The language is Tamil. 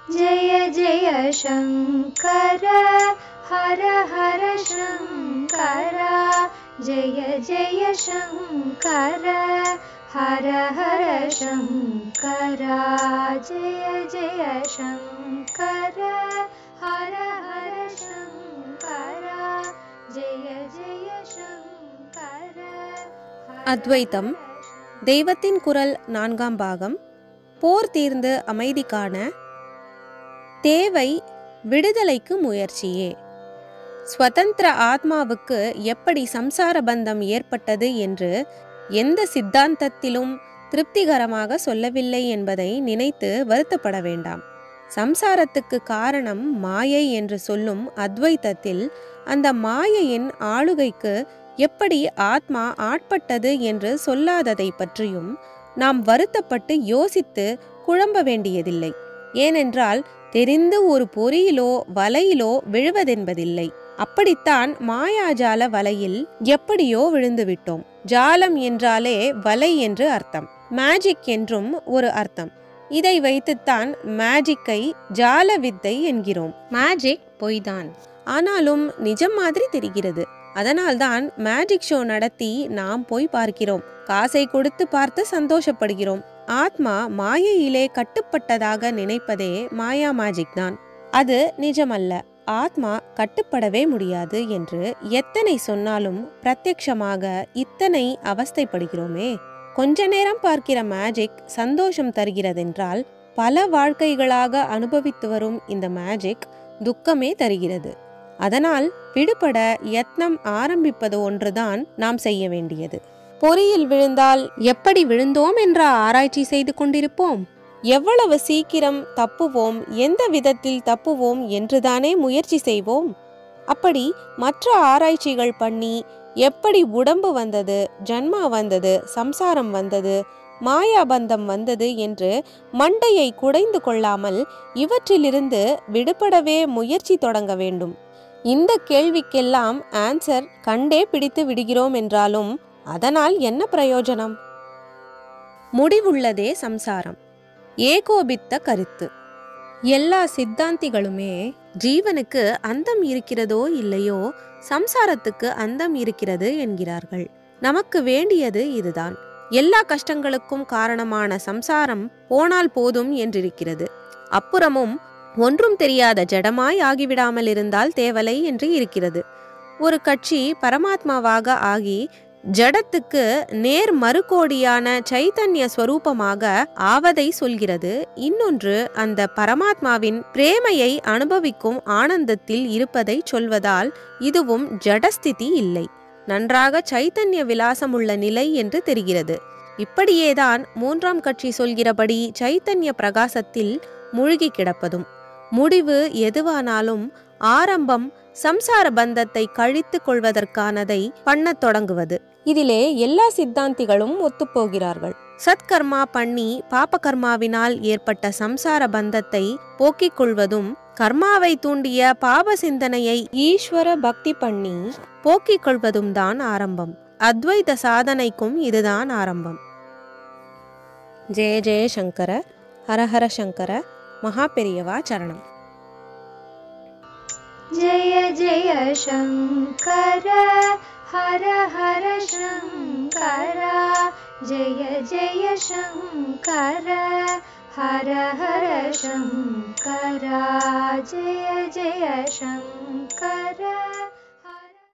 जय जय शंकर हर हर शंकर जय जय शंकर हर हर शंकर जय जय शंकर हर हर शंकर जय जय शंकर। அத்வைத்தம் தெய்வத்தின் குரல் 4ஆம் பாகம். போர் தீர்ந்து அமைதி காண தேவை விடுதலைக்கு முயற்சியே. ஸ்வதந்திர ஆத்மாவுக்கு எப்படி சம்சார பந்தம் ஏற்பட்டது என்று எந்த சித்தாந்தத்திலும் திருப்திகரமாக சொல்லவில்லை என்பதை நினைத்து வருத்தப்பட வேண்டாம். சம்சாரத்துக்கு காரணம் மாயை என்று சொல்லும் அத்வைத்தத்தில் அந்த மாயையின் ஆளுகைக்கு எப்படி ஆத்மா ஆட்பட்டது என்று சொல்லாததை பற்றியும் நாம் வருத்தப்பட்டு யோசித்து குழம்ப வேண்டியதில்லை. ஏனென்றால் தெரிந்து ஒரு பொறியிலோ வலையிலோ விழுவதென்பதில்லை. அப்படித்தான் மாயாஜால வலையில் எப்படியோ விழுந்துவிட்டோம். ஜாலம் என்றாலே வலை என்று அர்த்தம், மேஜிக் என்றும் ஒரு அர்த்தம். இதை வைத்துத்தான் மேஜிக்கை ஜால வித்தை என்கிறோம். மேஜிக் பொய்தான், ஆனாலும் நிஜம் மாதிரி தெரிகிறது. அதனால்தான் மேஜிக் ஷோ நடத்தி நாம் போய் பார்க்கிறோம், காசை கொடுத்து பார்த்து சந்தோஷப்படுகிறோம். ஆத்மா மாயையிலே கட்டுப்பட்டதாக நினைப்பதே மாயா மேஜிக் தான். அது நிஜமல்ல. ஆத்மா கட்டுப்படவே முடியாது என்று எத்தனை சொன்னாலும் பிரத்யக்ஷமாக இத்தனை அவஸ்தைப்படுகிறோமே. கொஞ்ச நேரம் பார்க்கிற மேஜிக் சந்தோஷம் தருகிறதென்றால் பல வாழ்க்கைகளாக அனுபவித்து வரும் இந்த மேஜிக் துக்கமே தருகிறது. அதனால் விடுபட யத்னம் ஆரம்பிப்பது ஒன்றுதான் நாம் செய்ய வேண்டியது. பொறியில் விழுந்தால் எப்படி விழுந்தோம் என்ற ஆராய்ச்சி செய்து கொண்டிருப்போம். எவ்வளவு சீக்கிரம் தப்புவோம், எந்த விதத்தில் தப்புவோம் என்றுதானே முயற்சி செய்வோம். அப்படி மற்ற ஆராய்ச்சிகள் பண்ணி எப்படி உடம்பு வந்தது, ஜன்மா வந்தது, சம்சாரம் வந்தது, மாயாபந்தம் வந்தது என்று மண்டையை குடைந்து கொள்ளாமல் இவற்றிலிருந்து விடுபடவே முயற்சி தொடங்க வேண்டும். இந்த கேள்விக்கெல்லாம் ஆன்சர் கண்டே பிடித்து விடுகிறோம் என்றாலும் அதனால் என்ன பிரயோஜனம்? முடிவுள்ளதே சம்சாரம். ஏகோபித்த கருத்து. எல்லா சித்தாந்திகளுமே ஜீவனுக்கு அந்தம் இருக்கிறதோ இல்லையோ சம்சாரத்துக்கு அந்தம் இருக்கிறது என்கிறார்கள். நமக்கு வேண்டியது இதுதான். எல்லா கஷ்டங்களுக்கும் காரணமான சம்சாரம் போனால் போதும் என்றிருக்கிறது. அப்புறமும் ஒன்றும் தெரியாத ஜடமாய் ஆகிவிடாமல் இருந்தால் தேவலை என்று இருக்கிறது. ஒரு கட்சி பரமாத்மாவாக ஆகி ஜடத்துக்கு நேர் மறுகோடியான சைத்தன்ய ஸ்வரூபமாக ஆவதை சொல்கிறது. இன்னொன்று அந்த பரமாத்மாவின் பிரேமையை அனுபவிக்கும் ஆனந்தத்தில் இருப்பதை சொல்வதால் இதுவும் ஜடஸ்திதி இல்லை, நன்றாக சைத்தன்ய விலாசமுள்ள நிலை என்று தெரிகிறது. இப்படியேதான் 3ஆம் கட்சி சொல்கிறபடி சைத்தன்ய பிரகாசத்தில் மூழ்கி கிடப்பதும். முடிவு எதுவானாலும் ஆரம்பம் சம்சார பந்தத்தை கழித்து கொள்வதற்கானதை பண்ணத் தொடங்குவது. இதிலே எல்லா சித்தாந்திகளும் ஒத்துப்போகிறார்கள். சத்கர்மா பண்ணி பாபகர்மாவினால் ஏற்பட்ட சம்சார பந்தத்தை போக்கிக் கொள்வதும், கர்மாவை தூண்டிய பாப சிந்தனையை ஈஸ்வர பக்தி பண்ணி போக்கிக் கொள்வதும் தான் ஆரம்பம். அத்வைத சாதனைக்கும் இதுதான் ஆரம்பம். ஜெய ஜெய சங்கர, ஹரஹர சங்கர, மகாபெரியவா சரணம். जय जय शंकर हर हर शंकर जय जय शंकर हर हर शंकर जय जय शंकर।